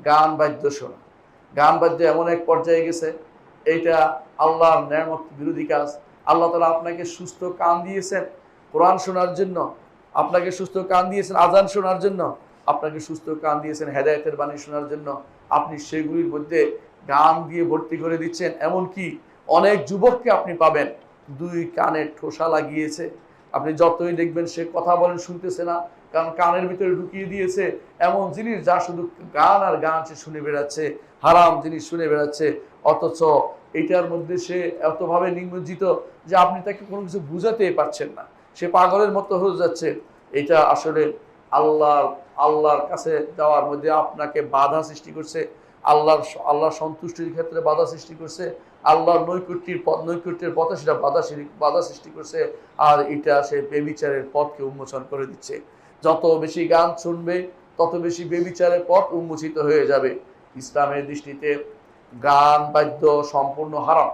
গান বাদ্য শোনা। গান বাদ্য এমন এক পর্যায়ে গেছে, এইটা আল্লাহর নেয়ামত বিরোধী কাজ। আল্লাহ তাআলা আপনাকে সুস্থ কান দিয়েছেন কোরআন শোনার জন্য, আপনাকে সুস্থ কান দিয়েছেন আজান শোনার জন্য, আপনাকে সুস্থ কান দিয়েছেন হেদায়েতের বাণী শোনার জন্য। আপনি সেগুলির মধ্যে গান দিয়ে ভর্তি করে দিচ্ছেন। এমনকি অনেক যুবককে আপনি পাবেন দুই কানে ঠোসা লাগিয়েছে, আপনি যতই দেখবেন সে কথা বলেন শুনতেছে না, কারণ কানের ভিতরে ঢুকিয়ে দিয়েছে এমন জিনিস যা শুধু গান আর গান সে শুনে বেড়াচ্ছে, হারাম জিনিস শুনে বেড়াচ্ছে। অথচ এইটার মধ্যে সে এতভাবে নিমজ্জিত যে আপনি তাকে কোনো কিছু বুঝাতেই পারছেন না, সে পাগলের মতো হয়ে যাচ্ছে। এটা আসলে আল্লাহর কাছে যাওয়ার মধ্যে আপনাকে বাধা সৃষ্টি করছে, আল্লাহর সন্তুষ্টির ক্ষেত্রে বাধা সৃষ্টি করছে, আল্লাহর নৈকট্যের পথে সেটা বাধা সৃষ্টি করছে। আর এটা সে বেবিচারের পথকে উন্মোচন করে দিচ্ছে। যত বেশি গান শুনবে তত বেশি বেবিচারের পথ উন্মোচিত হয়ে যাবে। ইসলামের দৃষ্টিতে গান বাদ্য সম্পূর্ণ হারাম।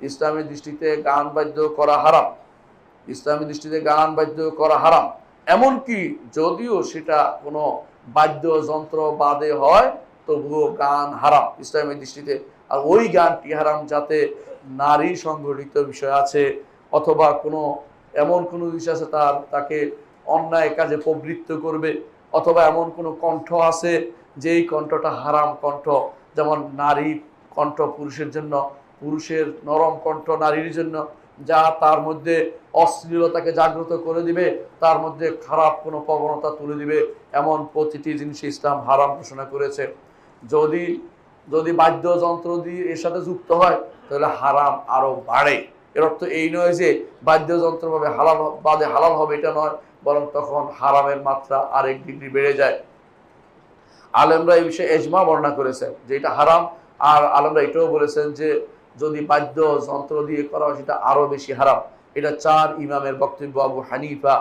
ইসলামের দৃষ্টিতে গান বাদ্য করা হারাম। ইসলামের দৃষ্টিতে গান বাদ্য করা হারাম। এমনকি যদিও সেটা কোনো বাদ্যযন্ত্র বাদে হয় তবুও গান হারাম ইসলামের দৃষ্টিতে। আর ওই গানটি হারাম যাতে নারী সংগঠিত বিষয় আছে, অথবা কোনো এমন কোনো বিষয় আছে তাকে অন্যায় কাজে প্রবৃত্ত করবে, অথবা এমন কোনো কণ্ঠ আছে যেই কণ্ঠটা হারাম কণ্ঠ। যেমন নারী কণ্ঠ পুরুষের জন্য, পুরুষের নরম কণ্ঠ নারীর জন্য, যা তার মধ্যে অশ্লীলতাকে জাগ্রত করে দিবে, তার মধ্যে খারাপ কোনো প্রবণতা তুলে দিবে, এমন প্রতিটি জিনিস ইসলাম হারাম ঘোষণা করেছে। যদি বাদ্যযন্ত্র দিয়ে এর সাথে যুক্ত হয় তাহলে হারাম আরো বাড়ে। এর অর্থ এই নয় যে বাদ্যযন্ত্র ভাবে হালাল হবে, এটা নয়, বরং তখন হারামের মাত্রা আরেক ডিগ্রি বেড়ে যায়। আলেমরা এই বিষয়ে এজমা বর্ণনা করেছেন যে এটা হারাম। আর আলেমরা এটাও বলেছেন যে যদি বাদ্যযন্ত্র দিয়ে করা হয় সেটা আরো বেশি হারাম। এটা চার ইমামের বক্তব্য। আবু হানিফা,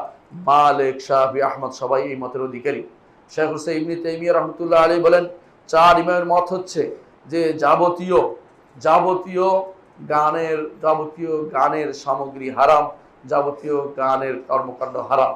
মালিক, শাফি, আহমদ সবাই এই মতের অধিকারী। শেখ হুসাইন ইবনে তাইমিয়া রাহমাতুল্লাহ আলাইহি বলেন চার ইমামের মত হচ্ছে যে যাবতীয় গানের সামগ্রী হারাম, যাবতীয় গানের কর্মকাণ্ড হারাম।